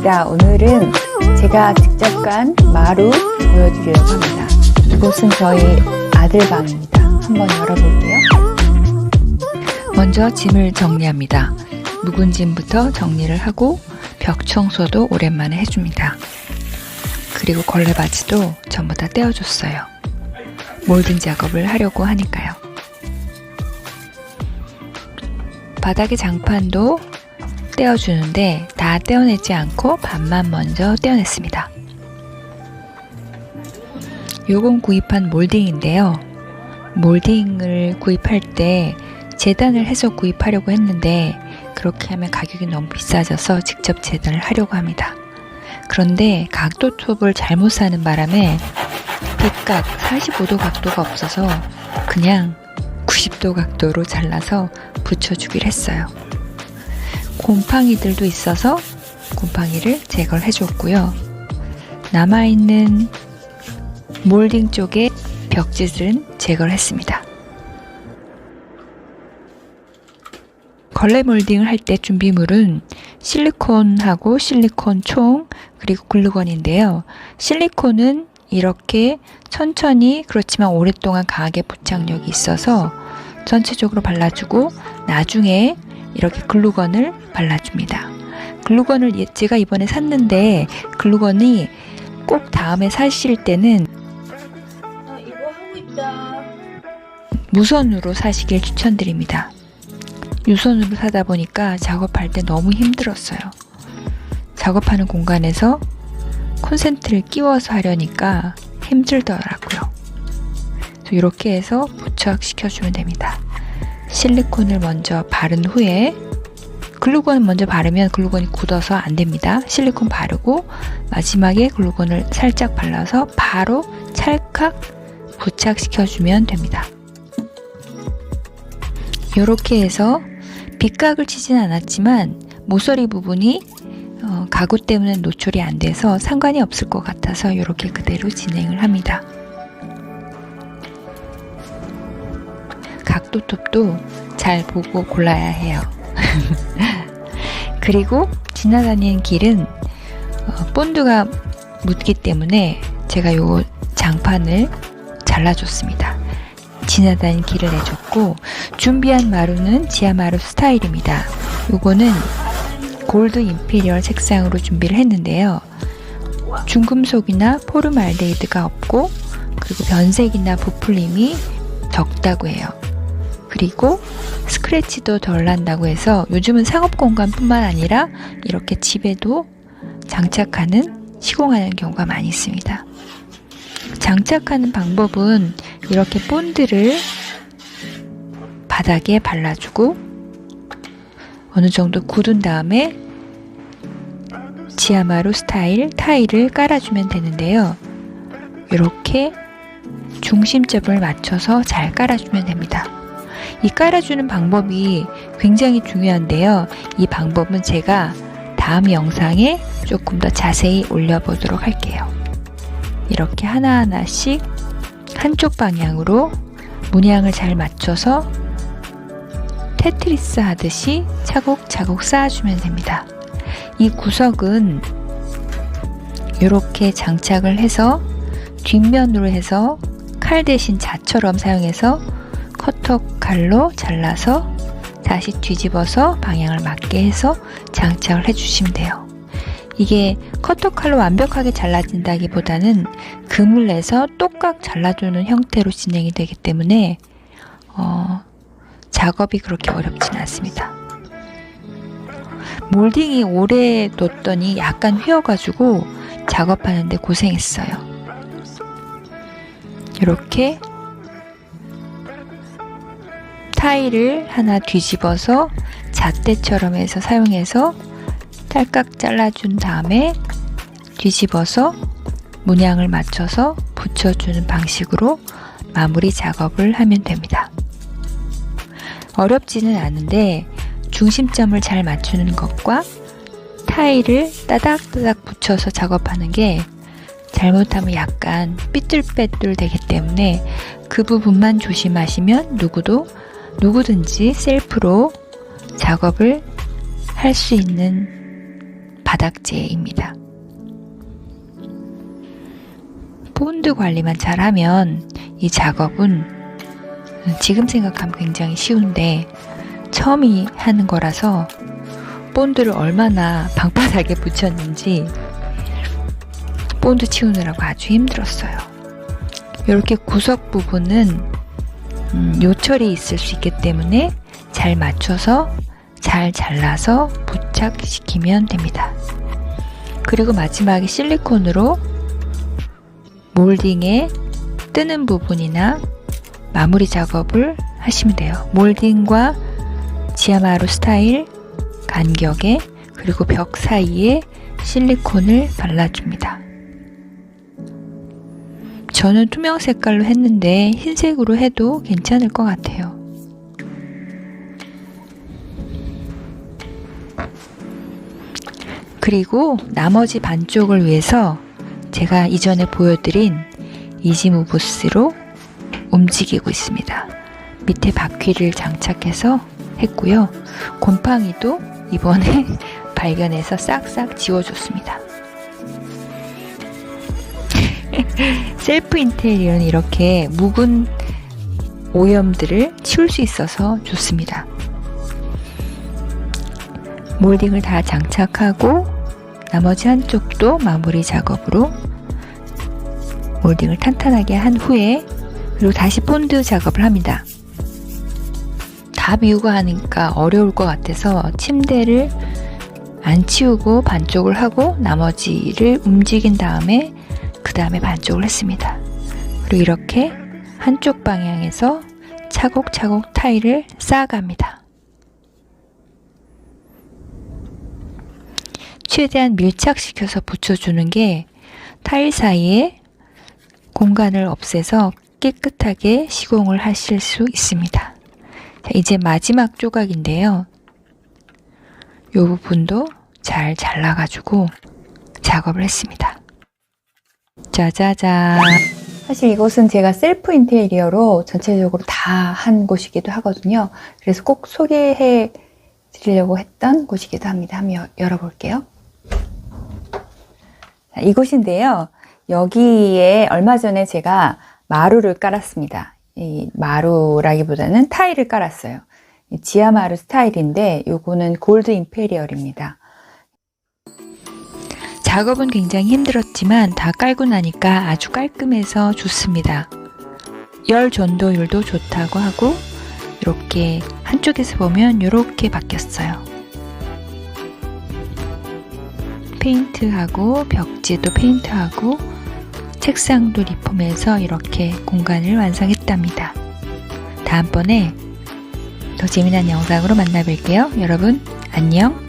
반갑습니다. 오늘은 제가 직접 간 마루 보여드리려고 합니다. 이곳은 저희 아들 방입니다. 한번 열어볼게요. 먼저 짐을 정리합니다. 묵은 짐부터 정리를 하고 벽 청소도 오랜만에 해줍니다. 그리고 걸레 바지도 전부 다 떼어줬어요. 몰딩 작업을 하려고 하니까요. 바닥의 장판도 떼어주는데 다 떼어내지 않고 반만 먼저 떼어냈습니다. 요건 구입한 몰딩인데요. 몰딩을 구입할 때 재단을 해서 구입하려고 했는데 그렇게 하면 가격이 너무 비싸져서 직접 재단을 하려고 합니다. 그런데 각도 톱을 잘못 사는 바람에 빗각 45도 각도가 없어서 그냥 90도 각도로 잘라서 붙여주기로 했어요. 곰팡이들도 있어서 곰팡이를 제거를 해줬고요. 남아있는 몰딩 쪽에 벽지들은 제거를 했습니다. 걸레 몰딩을 할 때 준비물은 실리콘하고 실리콘 총 그리고 글루건인데요. 실리콘은 이렇게 천천히 그렇지만 오랫동안 강하게 부착력이 있어서 전체적으로 발라주고 나중에 이렇게 글루건을 발라줍니다. 글루건을 제가 이번에 샀는데 글루건이 꼭 다음에 사실 때는 이거 하고 있다. 무선으로 사시길 추천드립니다. 유선으로 사다 보니까 작업할 때 너무 힘들었어요. 작업하는 공간에서 콘센트를 끼워서 하려니까 힘들더라고요. 이렇게 해서 부착시켜주면 됩니다. 실리콘을 먼저 바른 후에 글루건을 먼저 바르면 글루건이 굳어서 안 됩니다. 실리콘 바르고 마지막에 글루건을 살짝 발라서 바로 찰칵 부착시켜주면 됩니다. 이렇게 해서 빗각을 치진 않았지만 모서리 부분이 가구 때문에 노출이 안 돼서 상관이 없을 것 같아서 이렇게 그대로 진행을 합니다. 각도톱도 잘 보고 골라야 해요. 그리고 지나다니는 길은 본드가 묻기 때문에 제가 요 장판을 잘라줬습니다. 지나다니는 길을 내줬고 준비한 마루는 지하마루 스타일입니다. 요거는 골드 임페리얼 색상으로 준비를 했는데요. 중금속이나 포름알데히드가 없고 그리고 변색이나 부풀림이 적다고 해요. 그리고 스크래치도 덜 난다고 해서 요즘은 상업공간뿐만 아니라 이렇게 집에도 장착하는 시공하는 경우가 많이 있습니다. 장착하는 방법은 이렇게 본드를 바닥에 발라주고 어느 정도 굳은 다음에 지하마루 스타일 타일을 깔아주면 되는데요. 이렇게 중심점을 맞춰서 잘 깔아주면 됩니다. 이 깔아주는 방법이 굉장히 중요한데요. 이 방법은 제가 다음 영상에 조금 더 자세히 올려보도록 할게요. 이렇게 하나하나씩 한쪽 방향으로 문양을 잘 맞춰서 테트리스 하듯이 차곡차곡 쌓아주면 됩니다. 이 구석은 이렇게 장착을 해서 뒷면으로 해서 칼 대신 자처럼 사용해서 커터 칼로 잘라서 다시 뒤집어서 방향을 맞게 해서 장착을 해주시면 돼요. 이게 커터 칼로 완벽하게 잘라진다기보다는 금을 내서 똑각 잘라주는 형태로 진행이 되기 때문에 작업이 그렇게 어렵지는 않습니다. 몰딩이 오래 뒀더니 약간 휘어가지고 작업하는데 고생했어요. 이렇게 타일을 하나 뒤집어서 잣대처럼 해서 사용해서 딸깍 잘라준 다음에 뒤집어서 문양을 맞춰서 붙여주는 방식으로 마무리 작업을 하면 됩니다. 어렵지는 않은데 중심점을 잘 맞추는 것과 타일을 따닥따닥 붙여서 작업하는 게 잘못하면 약간 삐뚤빼뚤 되기 때문에 그 부분만 조심하시면 누구든지 셀프로 작업을 할 수 있는 바닥재입니다. 본드 관리만 잘하면 이 작업은 지금 생각하면 굉장히 쉬운데 처음이 하는 거라서 본드를 얼마나 방바닥에 붙였는지 본드 치우느라고 아주 힘들었어요. 이렇게 구석 부분은 요철이 있을 수 있기 때문에 잘 맞춰서 잘 잘라서 부착시키면 됩니다. 그리고 마지막에 실리콘으로 몰딩에 뜨는 부분이나 마무리 작업을 하시면 돼요. 몰딩과 지아마루 스타일 간격에 그리고 벽 사이에 실리콘을 발라줍니다. 저는 투명 색깔로 했는데 흰색으로 해도 괜찮을 것 같아요. 그리고 나머지 반쪽을 위해서 제가 이전에 보여드린 이지무브스로 움직이고 있습니다. 밑에 바퀴를 장착해서 했고요. 곰팡이도 이번에 발견해서 싹싹 지워줬습니다. 셀프 인테리어는 이렇게 묵은 오염들을 치울 수 있어서 좋습니다. 몰딩을 다 장착하고 나머지 한쪽도 마무리 작업으로 몰딩을 탄탄하게 한 후에 그리고 다시 본드 작업을 합니다. 다 비우고 하니까 어려울 것 같아서 침대를 안 치우고 반쪽을 하고 나머지를 움직인 다음에 그 다음에 반쪽을 했습니다. 그리고 이렇게 한쪽 방향에서 차곡차곡 타일을 쌓아갑니다. 최대한 밀착시켜서 붙여주는 게 타일 사이에 공간을 없애서 깨끗하게 시공을 하실 수 있습니다. 자, 이제 마지막 조각인데요. 이 부분도 잘 잘라가지고 작업을 했습니다. 짜자잔. 사실 이곳은 제가 셀프 인테리어로 전체적으로 다 한 곳이기도 하거든요. 그래서 꼭 소개해 드리려고 했던 곳이기도 합니다. 한번 열어볼게요. 자, 이곳인데요. 여기에 얼마 전에 제가 마루를 깔았습니다. 이 마루라기보다는 타일을 깔았어요. 지아마루 스타일인데 요거는 골드 임페리얼입니다. 작업은 굉장히 힘들었지만 다 깔고 나니까 아주 깔끔해서 좋습니다. 열 전도율도 좋다고 하고 이렇게 한쪽에서 보면 이렇게 바뀌었어요. 페인트하고 벽지도 페인트하고 책상도 리폼해서 이렇게 공간을 완성했답니다. 다음번에 더 재미난 영상으로 만나뵐게요. 여러분 안녕.